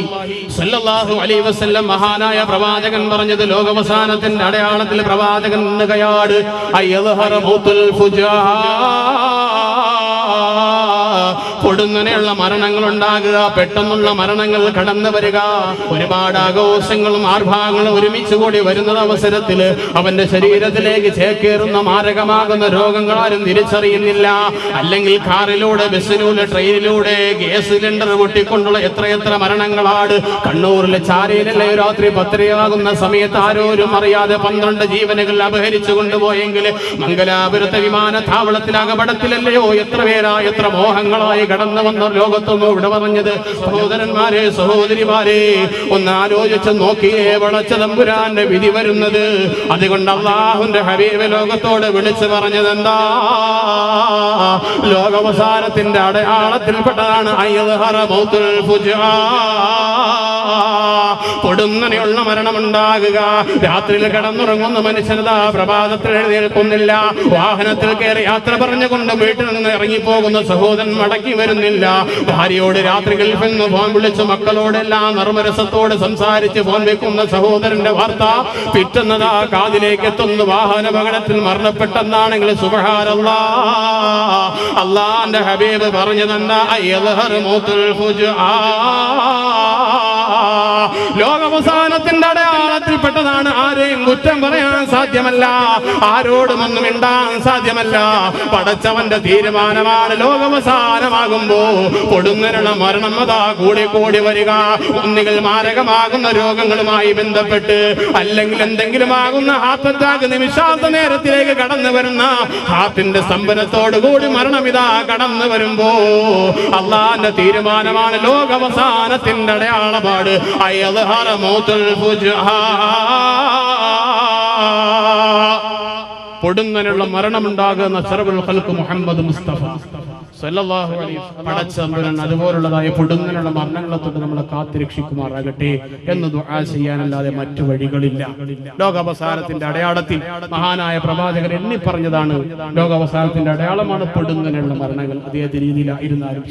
സ്വല്ലല്ലാഹു അലൈഹി വസല്ലം മഹാനായ പ്രവാചകൻ പറഞ്ഞത്. ലോകാവസാനത്തിന്റെ അടയാളത്തിൽ പ്രവാചകൻ എന്നുകയാണ് അയൽഹറ മൗതുൽ ഫുജാ, പൊടുന്നനെയുള്ള മരണങ്ങൾ ഉണ്ടാകുക, പെട്ടെന്നുള്ള മരണങ്ങൾ കടന്നു വരിക. ഒരുപാട് ആഘോഷങ്ങളും ആർഭാഗങ്ങളും ഒരുമിച്ച് കൂടി വരുന്ന അവസരത്തിൽ അവന്റെ ശരീരത്തിലേക്ക് ചേക്കേറുന്ന മാരകമാകുന്ന രോഗങ്ങൾ ആരും തിരിച്ചറിയുന്നില്ല. അല്ലെങ്കിൽ കാറിലൂടെ, ബസ്സിലൂടെ, ട്രെയിനിലൂടെ ഗ്യാസ് സിലിണ്ടർ പൊട്ടിക്കൊണ്ടുള്ള എത്രയെത്ര മരണങ്ങളാണ്. കണ്ണൂരിലെ ചാരയിലെ രാത്രി 10 സമയത്ത് ആരോരും അറിയാതെ 12 ജീവനുകൾ അപഹരിച്ചു കൊണ്ടുപോയെങ്കിൽ മംഗലാപുരത്തെ വിമാനത്താവളത്തിൽ അകപടത്തിലല്ലയോ എത്ര പേരാ, എത്ര മോഹങ്ങളായി കടന്നു വന്ന ലോകത്തൊന്നും ഇവിടെ പറഞ്ഞത്. സഹോദരന്മാരെ സഹോദരിമാരെ, ഒന്ന് ആലോചിച്ച് നോക്കിയേ പടച്ച തമ്പുരാന്റെ വിധി വരുന്നത്. അതുകൊണ്ട് അല്ലാഹുവിന്റെ ഹബീബ് ലോകത്തോട് വിളിച്ചു പറഞ്ഞത് എന്താ? ലോകാവസാനത്തിന്റെ അടയാളത്തിൽപ്പെട്ടതാണ് അയ്യദ്ഹറ മൗതുൽ ഫുജ്ആ, പൊടുന്നനെയുള്ള മരണമുണ്ടാകുക. രാത്രിയിൽ കിടന്നുറങ്ങുന്ന മനുഷ്യനതാ പ്രഭാതത്തിൽ എഴുന്നേൽക്കുന്നില്ല. വാഹനത്തിൽ കയറി യാത്ര പറഞ്ഞുകൊണ്ട് വീട്ടിൽ നിന്ന് ഇറങ്ങിപ്പോകുന്ന സഹോദരൻ മടക്കി വരുന്നില്ല. ഭാര്യയോട് രാത്രി ഗൾഫിൽ നിന്ന് ഫോൺ വിളിച്ച് മക്കളോടെല്ലാം നർമ്മരസത്തോട് സംസാരിച്ച് ഫോൺ വെക്കുന്ന സഹോദരന്റെ വാർത്ത പിറ്റുന്നതാ കാതിലേക്ക് എത്തുന്ന. വാഹനാപകടത്തിൽ മരണപ്പെട്ടെന്നാണെങ്കിൽ സുബ്ഹാനല്ലാഹ്, അല്ലാഹുവിന്റെ ഹബീബ് പറഞ്ഞതെന്താ? അയ്യദ്ഹറ മൗതുൽ ഫുജ്ആ, ലോകാവസാനത്തിന്റെ അടയാളത്തിൽപ്പെട്ടതാണ്. ആരെയും കുറ്റം പറയാൻ സാധ്യമല്ല, ആരോടും ഒന്നും മിണ്ടാൻ സാധ്യമല്ല. പടച്ചവന്റെ തീരുമാനമാണ്. ലോകാവസാനമാകുമ്പോ പൊടുന്നനുള്ള മരണം അതാ കൂടി കൂടി വരിക. ഒന്നുകിൽ മാരകമാകുന്ന രോഗങ്ങളുമായി ബന്ധപ്പെട്ട്, അല്ലെങ്കിൽ എന്തെങ്കിലും ആകുന്ന ഹാർട്ട് അറ്റാക്ക് നിമിഷാന്ത നേരത്തിലേക്ക് കടന്നു വരുന്ന ഹാർട്ടിന്റെ സ്തംഭനത്തോടു കൂടി മരണം ഇതാ കടന്നു വരുമ്പോ അള്ളാന്റെ തീരുമാനമാണ്. ലോകാവസാനത്തിന്റെ അടയാളപാട് അയ്യദ്ഹറ മൗതുൽ ഫുജ്ആ, പൊടുന്നനുള്ള മരണമുണ്ടാകുന്ന അസ്റഫുൽ ഖൽഖ് മുഹമ്മദ് മുസ്തഫ സല്ലല്ലാഹു അലൈഹി വസല്ലം പടച്ച തമ്പുരാൻ അതുപോലുള്ളതായ പൊടുന്നനുള്ള മരണങ്ങളെ തൊട്ട് നമ്മളെ കാത്തുരക്ഷിക്കുമാറാകട്ടെ എന്ന് ദുആ ചെയ്യാനല്ലാതെ മറ്റു വഴികളില്ല. ലോകാവസാനത്തിന്റെ അടയാളത്തിൽ മഹാനായ പ്രവാചകൻ എണ്ണി പറഞ്ഞതാണ്, ലോകാവസാനത്തിന്റെ അടയാളമാണ് പൊടുന്നനുള്ള മരണങ്ങൾ. അതേ രീതിയിലായിരുന്നാലും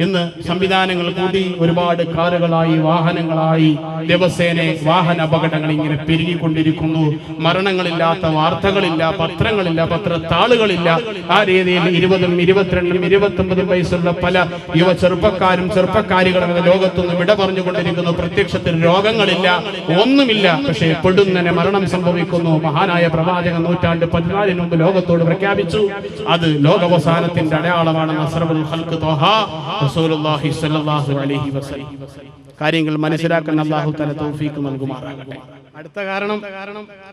ഇന്ന് സംവിധാനങ്ങൾ കൂടി ഒരുപാട് കാറുകളായി വാഹനങ്ങളായി ദിവസേന വാഹന അപകടങ്ങൾ ഇങ്ങനെ പെരുകിക്കൊണ്ടിരിക്കുന്നു. മരണങ്ങളില്ലാത്ത വാർത്തകളില്ല, പത്രങ്ങളില്ല, പത്രത്താളുകളില്ല. ആ രീതിയിൽ 20, 22, 29 വയസ്സുള്ള പല യുവ ചെറുപ്പക്കാരികളും ലോകത്തൊന്നും വിട പറഞ്ഞുകൊണ്ടിരിക്കുന്നു. പ്രത്യക്ഷത്തിൽ രോഗങ്ങളില്ല, ഒന്നുമില്ല. പക്ഷേ പൊടുന്നനെ മരണം സംഭവിക്കുന്നു. മഹാനായ പ്രവാചകൻ 14 മുമ്പ് ലോകത്തോട് പ്രഖ്യാപിച്ചു, അത് ലോകാവസാനത്തിന്റെ അടയാളമാണ്. അസ്റഫുൽ ഖൽഖ് ത്വഹ റസൂലുള്ളാഹി സ്വല്ലല്ലാഹു അലൈഹി വസല്ലം. കാര്യങ്ങൾ മനസ്സിലാക്കാൻ അല്ലാഹു തആല തൗഫീഖ് നൽകുമാറാകട്ടെ. അടുത്ത കാരണം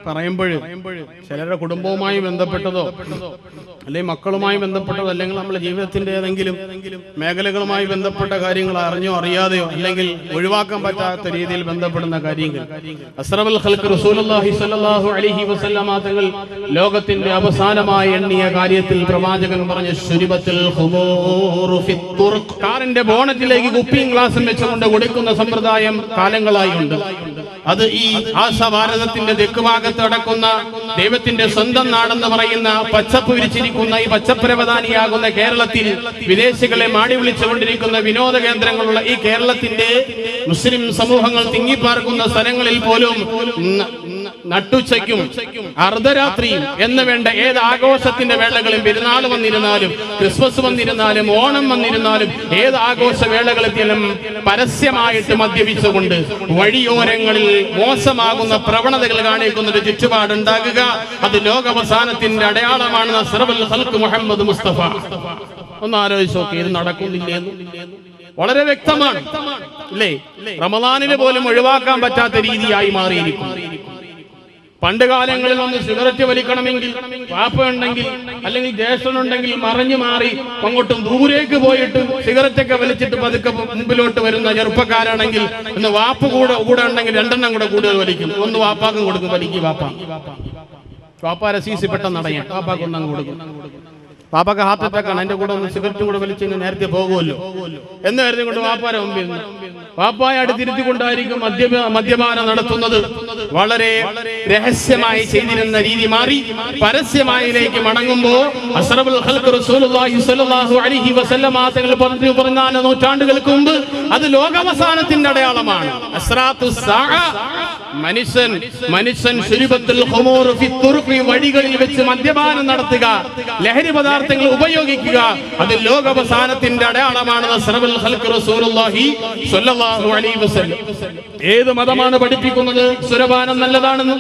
പറയുമ്പോൾ ചിലരുടെ കുടുംബവുമായി ബന്ധപ്പെട്ടതോ അല്ലെങ്കിൽ മക്കളുമായി ബന്ധപ്പെട്ടതോ അല്ലെങ്കിൽ നമ്മുടെ ജീവിതത്തിന്റെ ഏതെങ്കിലും മേഖലകളുമായി ബന്ധപ്പെട്ട കാര്യങ്ങൾ അറിഞ്ഞോ അറിയാതെയോ അല്ലെങ്കിൽ ഒഴിവാക്കാൻ പറ്റാത്ത രീതിയിൽ ബന്ധപ്പെടുന്ന കാര്യങ്ങൾ. അസ്റഫുൽ ഖൽഖ് റസൂലുള്ളാഹി സ്വല്ലല്ലാഹു അലൈഹി വസല്ലം തങ്ങൾ ലോകത്തിന്റെ അവസാനമായി എണ്ണിയ കാര്യത്തിൽ പ്രവാചകൻ പറഞ്ഞു, ശുരിബത്തുൽ ഖുമൂറു ഫിത് തുർഖ്. കാറിന്റെ ബോണറ്റിലേക്ക് കുപ്പിയും ഗ്ലാസും വെച്ചുകൊണ്ട് കൊടുക്കുന്ന സമ്പ്രദായം കാലങ്ങളായി ഉണ്ട്. അത് ഈ ഭാരതത്തിന്റെ തെക്ക് ഭാഗത്ത് നടക്കുന്ന ദൈവത്തിന്റെ സ്വന്തം നാടെന്ന് പറയുന്ന പച്ചപ്പ് വിരിച്ചിരിക്കുന്ന ഈ പച്ചപ്പരവധാനിയാകുന്ന കേരളത്തിൽ വിദേശികളെ മാടി വിളിച്ചുകൊണ്ടിരിക്കുന്ന വിനോദ കേന്ദ്രങ്ങളുള്ള ഈ കേരളത്തിന്റെ മുസ്ലിം സമൂഹങ്ങൾ തിങ്ങിപ്പാർക്കുന്ന സ്ഥലങ്ങളിൽ പോലും നട്ടുച്ചയ്ക്കും അർദ്ധരാത്രിയും എന്ന് വേണ്ട ഏത് ആഘോഷത്തിന്റെ വേളകളും പെരുന്നാൾ വന്നിരുന്നാലും ക്രിസ്മസ് വന്നിരുന്നാലും ഓണം വന്നിരുന്നാലും ഏത് ആഘോഷ വേളകളെത്തിയാലും പരസ്യമായിട്ട് മദ്യപിച്ചുകൊണ്ട് വഴിയോരങ്ങളിൽ മോശമാകുന്ന പ്രവണതകൾ കാണിക്കുന്ന ഒരു ചുറ്റുപാടുണ്ടാകുക, അത് ലോകാവസാനത്തിന്റെ അടയാളമാണെന്ന് അസ്റഫുൽ ഖൽഖ് മുഹമ്മദ് മുസ്തഫ. ഒന്ന് ആലോചിച്ച് നോക്കി, ഇത് നടക്കുന്നില്ലെന്ന് വളരെ വ്യക്തമാണ് അല്ലേ? റമദാനിന് പോലും ഒഴിവാക്കാൻ പറ്റാത്ത രീതിയായി മാറിയിരിക്കും. പണ്ട് കാലങ്ങളിൽ ഒന്ന് സിഗരറ്റ് വലിക്കണമെങ്കിൽ വാപ്പ ഉണ്ടെങ്കിൽ അല്ലെങ്കിൽ ജ്യേഷ്ഠനുണ്ടെങ്കിൽ മറഞ്ഞു മാറി അങ്ങോട്ടും ദൂരേക്ക് പോയിട്ട് സിഗരറ്റൊക്കെ വലിച്ചിട്ട് പതുക്കെ മുമ്പിലോട്ട് വരുന്ന ചെറുപ്പക്കാരാണെങ്കിൽ ഇന്ന് വാപ്പ കൂടെ ഉണ്ടെങ്കിൽ 2 കൂടെ കൂടുതൽ വലിക്കും. ഒന്ന് വാപ്പാക്കും കൊടുക്കും, വലിക്കും വാപ്പ രസീസി പെട്ടെന്ന് അടയാൻ വാപ്പാക്ക് ഒന്നും കൊടുക്കും. വാപ്പാക്ക് ഹാർട്ട് അറ്റാക്ക് ആണ്, അതിന്റെ കൂടെ ഒന്ന് സിഗരറ്റും കൂടെ വലിച്ച് നേരത്തെ പോകുമല്ലോ എന്ന് കരുതി കൊണ്ട് വാപ്പാരെ മുമ്പിൽ വാപ്പായ അടുത്തിരുത്തിക്കൊണ്ടായിരിക്കും മദ്യപാനം നടത്തുന്നത്. വളരെ രഹസ്യമായി ചെയ്തിരുന്ന രീതി മാറി പരസ്യമായിലേക്ക് മടങ്ങുമ്പോ അസ്റഫുൽ ഖൽഖ് റസൂലുള്ളാഹി സ്വല്ലല്ലാഹു അലൈഹി വസല്ലം തങ്ങൾ 14 നൂറ്റാണ്ടുകൾക്ക് മുമ്പ് അത് ലോകാവസാനത്തിന്റെ അടയാളമാണ്. അസ്റാത്തുസ് സാഅ, മനുഷ്യൻ ശുരിബത്തുൽ ഖുമൂർ ഫിത് തുർഖി, വഴികളിൽ വെച്ച് മദ്യപാനം നടത്തുക, ലഹരി പദാർത്ഥങ്ങൾ ഉപയോഗിക്കുക, അത് ലോകാവസാനത്തിന്റെ അടയാളമാണെന്ന് അസ്റഫുൽ ഖൽഖ് റസൂലുള്ളാഹി സ്വല്ലല്ലാഹു അലൈഹി വസല്ലം. ഏത് മതമാണ് പഠിപ്പിക്കുന്നത് സുരപാനം നല്ലതാണെന്ന്?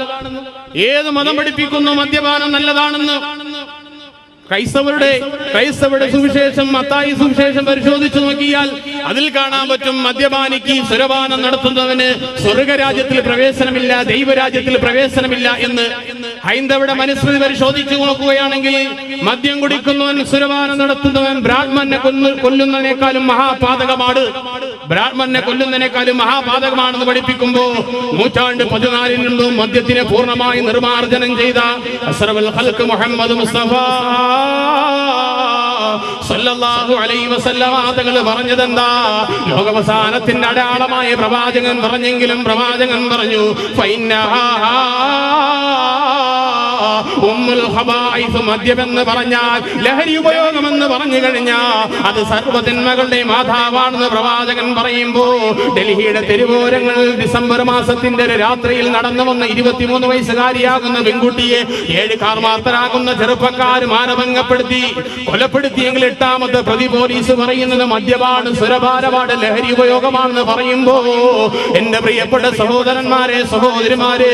ഏത് മതം പഠിപ്പിക്കുന്നു മദ്യപാനം നല്ലതാണെന്ന്? ക്രൈസ്തവരുടെ സുവിശേഷം, മത്തായി സുവിശേഷം പരിശോധിച്ചു നോക്കിയാൽ അതിൽ കാണാൻ പറ്റും, മദ്യപാനിക്ക് സുരപാനം നടത്തുന്നവന് സ്വർഗരാജ്യത്തിൽ പ്രവേശനമില്ല, ദൈവരാജ്യത്തിൽ പ്രവേശനമില്ല എന്ന്. ഹൈന്ദവരുടെ മനുസ്മൃതി പരിശോധിച്ചു നോക്കുകയാണെങ്കിൽ മദ്യം കുടിക്കുന്നവൻ, സുരപാനം നടത്തുന്നവൻ ബ്രാഹ്മണനെ കൊല്ലുന്നതിനേക്കാളും മഹാപാതകമാണെന്ന് പഠിപ്പിക്കുമ്പോ 14 മദ്യത്തിനെ പൂർണ്ണമായി നിർമാർജനം ചെയ്ത അസ്റഫുൽ ഖൽഖ് മുഹമ്മദ് മുസ്തഫ സല്ലല്ലാഹു അലൈഹി വസല്ലം തങ്ങൾ പറഞ്ഞതെന്താ? ലോകാവസാനത്തിന്റെ അടയാളമായ പ്രവാചകൻ പറഞ്ഞെങ്കിലും പ്രവാചകൻ പറഞ്ഞു, ഉമ്മുൽ ഖബായിസ്, മദ്യമെന്ന് പറഞ്ഞാൽ ലഹരി ഉപയോഗമെന്ന് പറഞ്ഞു കഴിഞ്ഞാൽ അത് സർവ്വതിന്മകളുടെ മാതാവാണെന്ന് പ്രവാചകൻ പറയുമ്പോ ഡൽഹിയുടെ തെരുവോരങ്ങളിൽ ഡിസംബർ മാസത്തിന്റെ രാത്രിയിൽ നടന്നു വന്ന 23 വയസ്സുകാരിയാകുന്ന പെൺകുട്ടിയെ 7 കാർമാർത്തരാകുന്ന ചെറുപ്പക്കാർ മാനഭംഗപ്പെടുത്തി കൊലപ്പെടുത്തിയെങ്കിൽ 8ാമത്തെ പ്രതി പോലീസ് പറയുന്നത് മദ്യപാണ്, സുരപാനമാണ്, ലഹരി ഉപയോഗമാണെന്ന് പറയുമ്പോ എന്റെ പ്രിയപ്പെട്ട സഹോദരന്മാരെ, സഹോദരിമാരെ,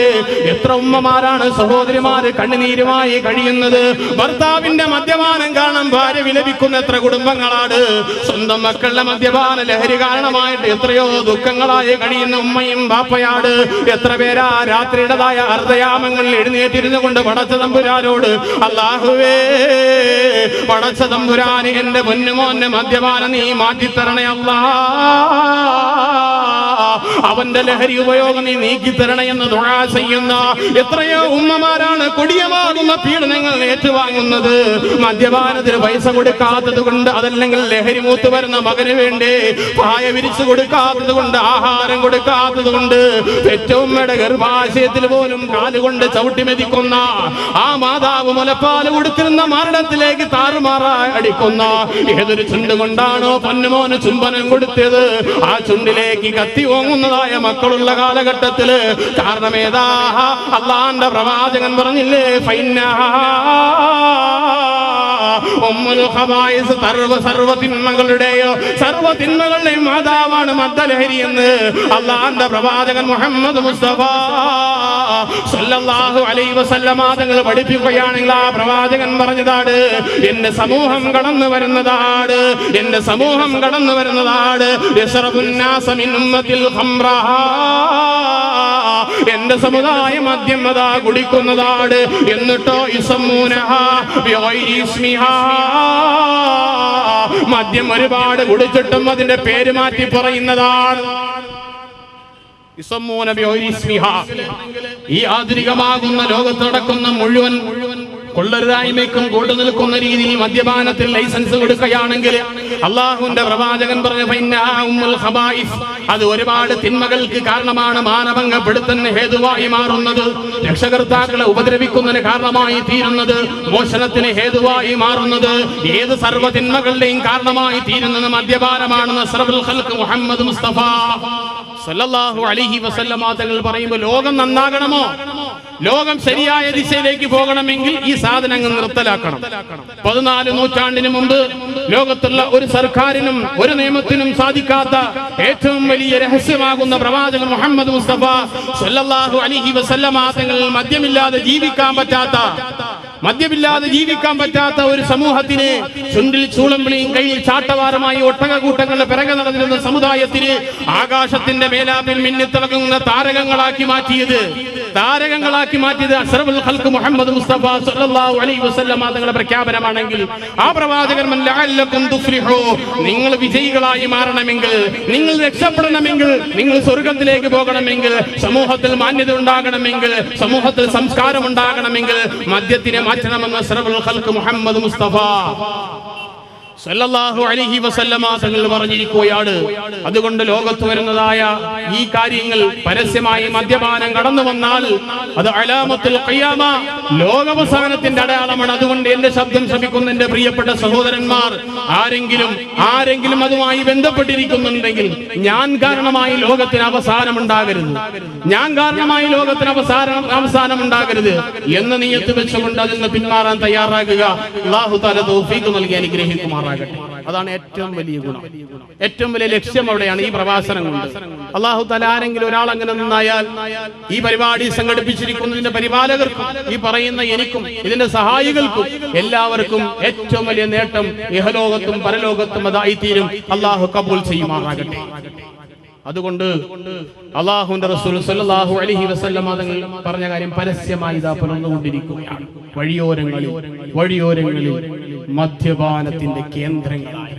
എത്ര ഉമ്മമാരാണ് സഹോദരിമാര് കണ്ണുനീരുമായി കഴിയുന്നത്? ഭർത്താവിന്റെ മദ്യപാനം കാരണം ഭാര്യ വിലപിക്കുന്ന എത്ര കുടുംബങ്ങളാണ്? സ്വന്തം മക്കളുടെ മദ്യപാന ലഹരി കാരണമായിട്ട് എത്രയോ ദുഃഖങ്ങളായി കഴിയുന്ന ഉമ്മയും ബാപ്പയാണ്. എത്ര പേരാ രാത്രിയുടേതായ അർദ്ധയാമങ്ങളിൽ എഴുന്നേറ്റിരുന്നു കൊണ്ട് പടച്ച തമ്പുരാനോട്, അല്ലാഹുവേ പടച്ച തമ്പുരാന് എന്റെ പൊന്നുമോന്റെ മദ്യപാനം നീ മാറ്റിത്തരണേ അല്ലാ, അവന്റെ ലഹരി ഉപയോഗം നീ നീക്കിത്തരണേ എന്ന് ദുആ ചെയ്യുന്ന എത്രയോ ഉമ്മമാരാണ് കൊടിയമാകുന്ന പീഡനങ്ങൾ ഏറ്റുവാങ്ങുന്നത്. മദ്യപാനത്തിന് പൈസ കൊടുക്കാത്തത് കൊണ്ട്, അതല്ലെങ്കിൽ ലഹരി മൂത്ത് വരുന്ന മകന് വേണ്ടി പായ വിരിച്ചു കൊടുക്കാത്തത് കൊണ്ട്, ആഹാരം കൊടുക്കാത്തത് കൊണ്ട്, പെറ്റമ്മയുടെ ഗർഭാശയത്തിൽ പോലും കാലുകൊണ്ട് ചവിട്ടി മെതിക്കുന്ന ആ മാതാവ് മുലപ്പാല് കൊടുത്തിരുന്ന മരണത്തിലേക്ക് താറുമാറായി അടിക്കുന്ന ഏതൊരു ചുണ്ട് കൊണ്ടാണോ പൊന്നുമോന് ചുംബനം കൊടുത്തത്, ആ ചുണ്ടിലേക്ക് കത്തി ഓങ്ങുന്നതായ മക്കളുള്ള കാലഘട്ടത്തില് കാരണമേതാ? അള്ളാന്റെ പ്രവാചകൻ പറഞ്ഞില്ലേ, സർവ തിന്മകളുടെയും മാതാവാണ് മദ്ദലഹരി എന്ന് അള്ളാന്റെ പ്രവാചകൻ മുഹമ്മദ് മുസ്തഫ സല്ലല്ലാഹു അലൈഹി വസല്ലമ തങ്ങൾ പഠിപ്പിക്കുകയാണെങ്കിൽ ആ പ്രവാചകൻ പറഞ്ഞതാണ്, എന്റെ സമൂഹം കടന്നു വരുന്നതാണ്, എന്റെ സമൂഹം കടന്നു വരുന്നതാണ്. എന്റെ സമുദായം മദ്യം അതാ കുടിക്കുന്നതാണ്. എന്നിട്ടോ മദ്യം ഒരുപാട് കുടിച്ചിട്ടും അതിന്റെ പേര് മാറ്റി പറയുന്നതാണ്. ഈ ആധുനികമാകുന്ന ലോകത്ത് നടക്കുന്ന മുഴുവൻ കൊള്ളരുതായ്മയ്ക്കും കൂട്ടു നിൽക്കുന്ന രീതിയിൽ മദ്യപാനത്തിൽ ലൈസൻസ് കൊടുക്കുകയാണെങ്കിൽ അള്ളാഹുവിന്റെ പ്രവാചകൻ പറഞ്ഞ അത് ഒരുപാട് തിന്മകൾക്ക് കാരണമാണ്, മാനഭംഗപ്പെടുത്തുന്ന ഹേതുവായി മാറുന്നത്, രക്ഷകർത്താക്കളെ ഉപദ്രവിക്കുന്നതിന് കാരണമായി തീരുന്നത്, മോഷണത്തിന് ഹേതുവായി മാറുന്നത്, ഏത് സർവ്വ തിന്മകളുടെയും കാരണമായി തീരുന്നത് മദ്യപാനമാണെന്ന് അസ്റഫുൽ ഖൽഖ് മുഹമ്മദ് മുസ്തഫ സല്ലല്ലാഹു അലൈഹി വസല്ലമ തങ്ങൾ പറയുമ്പോൾ ലോകം നന്നാകണമോ, ലോകം ശരിയായ ദിശയിലേക്ക് പോകണമെങ്കിൽ ഈ സാധനങ്ങൾ നിർത്തലാക്കണം. 14 നൂറ്റാണ്ടിന് മുമ്പ് ലോകത്തുള്ള ഒരു സർക്കാരിനും ഒരു നിയമത്തിനും സാധിക്കാത്ത ഏറ്റവും വലിയ രഹസ്യമാകുന്ന പ്രവാചകൻ മുഹമ്മദ് മുസ്തഫ സല്ലല്ലാഹു അലൈഹി വസല്ലമ തങ്ങൾ മദ്യമില്ലാതെ ജീവിക്കാൻ പറ്റാത്ത ഒരു സമൂഹത്തിന്, ചുണ്ടിൽ ചൂളംവിളിയും കയ്യിൽ ചാട്ടവാറുമായി ഒട്ടകക്കൂട്ടങ്ങളുടെ പിറകെ നടന്നിരുന്ന സമുദായത്തിന് ആകാശത്തിന്റെ മേലാപ്പിൽ മിന്നിത്തിളങ്ങുന്ന താരകങ്ങളാക്കി മാറ്റിയത് അസ്റഫുൽ ഖൽഖ് മുഹമ്മദ് മുസ്തഫ സല്ലല്ലാഹു അലൈഹി വസല്ലമ തങ്ങളുടെ പ്രഖ്യാപനമാണെങ്കിൽ ആ പ്രവാചകൻ ലഅല്ലകും തുഫ്ലിഹൂ, നിങ്ങൾ വിജയികളായി മാറണമെങ്കിൽ, നിങ്ങൾ രക്ഷപ്പെടണമെങ്കിൽ, നിങ്ങൾ സ്വർഗ്ഗത്തിലേക്ക് പോകണമെങ്കിൽ, സമൂഹത്തിൽ മാന്യത ഉണ്ടാകണമെങ്കിൽ, സമൂഹത്തിൽ സംസ്കാരം ഉണ്ടാകണമെങ്കിൽ മദ്യത്തിനെ മാറ്റണമെന്ന് അസ്റഫുൽ ഖൽഖ് മുഹമ്മദ് മുസ്തഫ സല്ലല്ലാഹു അലൈഹി വസല്ലമ തങ്ങൾ പറഞ്ഞിരിക്കുകയാണ്. അതുകൊണ്ട് ലോകത്ത് വരുന്നതായ ഈ കാര്യങ്ങൾ പരസ്യമായി മദ്യപാനം കടന്നു വന്നാൽ അത് അലാമത്തുൽ ഖിയാമ, ലോകാവസാനത്തിന്റെ അടയാളമാണ്. അതുകൊണ്ട് എന്റെ ശബ്ദം ശ്രമിക്കുന്ന എന്റെ പ്രിയപ്പെട്ട സഹോദരന്മാർ, ആരെങ്കിലും അതുമായി ബന്ധപ്പെട്ടിരിക്കുന്നുണ്ടെങ്കിൽ ഞാൻ കാരണമായി ലോകത്തിന് അവസാനം ഉണ്ടാകരുത്, അവസാനം ഉണ്ടാകരുത് എന്ന് നിയത്ത് വെച്ചുകൊണ്ട് അതിൽ നിന്ന് പിന്മാറാൻ തയ്യാറാകുക. അല്ലാഹു തആല തൗഫീഖ് നൽകി അനുഗ്രഹിക്കുമാറാകട്ടെ. അതാണ് ഏറ്റവും വലിയ ഗുണം, ഏറ്റവും വലിയ ലക്ഷ്യം അവിടെയാണ് ഈ പ്രഭാഷണം കൊണ്ട്. അല്ലാഹു തആല ആരെങ്കിലും ഒരാൾ അങ്ങനെ നിന്നായാൽ ഈ പരിപാടി സംഘടിപ്പിച്ചിരിക്കുന്നതിന്റെ പരിപാലകർക്കും ഈ പറയുന്ന എനിക്കും ഇതിന്റെ സഹായികൾക്കും എല്ലാവർക്കും ഏറ്റവും വലിയ നേട്ടം ഇഹലോകത്തും പരലോകത്തും അതായിത്തീരും. അല്ലാഹു കബൂൽ ചെയ്യുമാറാകട്ടെ. അതുകൊണ്ട് അല്ലാഹുവിന്റെ റസൂൽ സല്ലല്ലാഹു അലൈഹി വസല്ലം തങ്ങൾ പറഞ്ഞ കാര്യം പരസ്യമായി ഇതാ പുലർന്നുകൊണ്ടിരിക്കുകയാണ്. വഴിയോരങ്ങളിൽ മദ്യപാനത്തിന്റെ കേന്ദ്രങ്ങളായി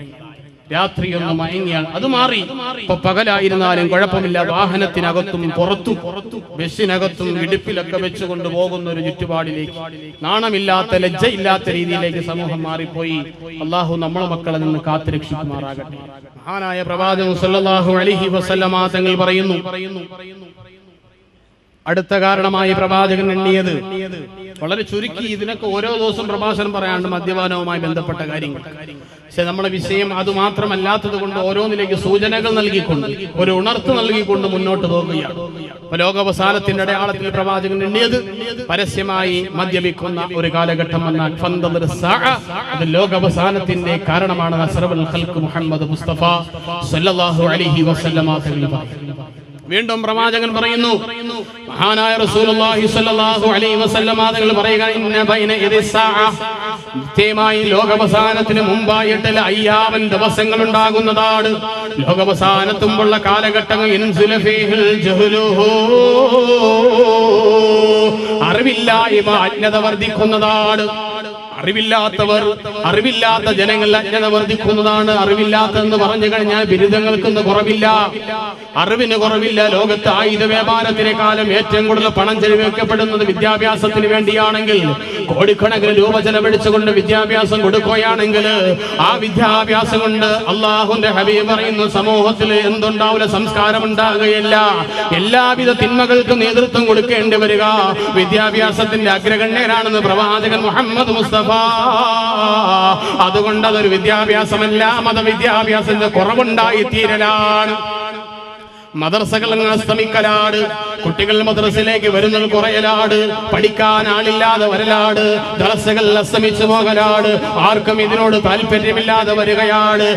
രാത്രിയൊന്നും മയങ്ങിയാൽ അത് മാറി. ഇപ്പൊ പകലായിരുന്നാലും കുഴപ്പമില്ല, വാഹനത്തിനകത്തും പുറത്തും ബസ്സിനകത്തും ഇടുപ്പിലൊക്കെ വെച്ചുകൊണ്ട് പോകുന്ന ഒരു ചുറ്റുപാടിലേക്ക്, നാണമില്ലാത്ത ലജ്ജയില്ലാത്ത രീതിയിലേക്ക് സമൂഹം മാറിപ്പോയി. അള്ളാഹു നമ്മളെ മക്കളെ നിന്ന് കാത്തുരക്ഷിക്കുമാറാകട്ടെ. മഹാനായ പ്രവാചകൻ സല്ലല്ലാഹു അലൈഹി വസല്ലമ തങ്ങൾ പറയുന്നു, അടുത്ത കാരണമായി പ്രവാചകൻ എണ്ണിയത് വളരെ ചുരുക്കി, ഇതിനൊക്കെ ഓരോ ദിവസം പ്രഭാഷണം പറയാണ്ട് മദ്യപാനവുമായി ബന്ധപ്പെട്ട കാര്യങ്ങൾ. പക്ഷെ നമ്മുടെ വിഷയം അത് മാത്രമല്ലാത്തത് കൊണ്ട് ഓരോന്നിലേക്ക് സൂചനകൾ നൽകിക്കൊണ്ട്, ഒരു ഉണർത്ത് നൽകിക്കൊണ്ട് മുന്നോട്ട് പോകുകയാണ്. അപ്പൊ ലോകാവസാനത്തിന്റെ അടയാളത്തിൽ പ്രവാചകൻ എണ്ണിയത് പരസ്യമായി മദ്യപിക്കുന്ന ഒരു കാലഘട്ടം എന്നാൽ അത് ലോകാവസാനത്തിന്റെ കാരണമാണ് അസ്റഫുൽ ഖൽഖ് മുഹമ്മദ് മുസ്തഫ സല്ലല്ലാഹു അലൈഹി വസല്ലമ തങ്ങൾ പറയുന്നു. വീണ്ടും പ്രവാചകൻ പറയുന്നു, മഹാനായ റസൂലുള്ളാഹി സ്വല്ലല്ലാഹു അലൈഹി വസല്ലം തങ്ങൾ പറയുക, ഇന്ന ബൈന യദിസ്സാഅ, നിശ്ചയമായി ലോകാവസാനത്തിന് മുമ്പായിട്ട് അയ്യാമൻ ദിവസങ്ങൾ ഉണ്ടാകുന്നതാണ്. ലോകാവസാനത്തുമുള്ള കാലഘട്ടങ്ങൾ ഇൻസുല ഫീഹിൽ ജഹ്ലുഹു, അറിവില്ലായ്മ, അജ്ഞത വർദ്ധിക്കുന്നതാണ്. അറിവില്ലാത്ത ജനങ്ങൾ അജ്ഞത വർദ്ധിക്കുന്നതാണ്. അറിവില്ലാത്തെന്ന് പറഞ്ഞു കഴിഞ്ഞാൽ ബിരുദങ്ങൾക്കൊന്നും കുറവില്ല, അറിവിന് കുറവില്ല. ലോകത്ത് ആയുധ വ്യാപാരത്തിനേക്കാളും ഏറ്റവും കൂടുതൽ പണം ചെലവഴിക്കപ്പെടുന്നത് വിദ്യാഭ്യാസത്തിന് വേണ്ടിയാണെങ്കിൽ, കോടിക്കണക്കിന് രൂപ ചെലവഴിച്ചുകൊണ്ട് വിദ്യാഭ്യാസം കൊടുക്കുകയാണെങ്കിൽ ആ വിദ്യാഭ്യാസം കൊണ്ട് അള്ളാഹുവിന്റെ ഹബീബ് പറയുന്നു സമൂഹത്തിൽ എന്തുണ്ടാവില്ല, സംസ്കാരം ഉണ്ടാകുകയില്ല. എല്ലാവിധ തിന്മകൾക്കും നേതൃത്വം കൊടുക്കേണ്ടി വരിക വിദ്യാഭ്യാസത്തിന്റെ അഗ്രഗണ്യരാണെന്ന് പ്രവാചകൻ മുഹമ്മദ് മുസ്തഫ. അതുകൊണ്ട് അതൊരു വിദ്യാഭ്യാസമല്ല, മതവിദ്യാഭ്യാസത്തിന്റെ കുറവുണ്ടായി തീരലാണ്. മദ്രസകൾ അസ്തമിക്കലാണ്, കുട്ടികൾ മദ്രസയിലേക്ക് വരുന്നത് കുറയലാണ്, പഠിക്കാൻ ആളില്ലാതെ വരലാണ്, ദർസകൾ അസ്തമിച്ചു പോകലാണ്, ആർക്കും ഇതിനോട് താല്പര്യമില്ലാതെ വരികയാണ്.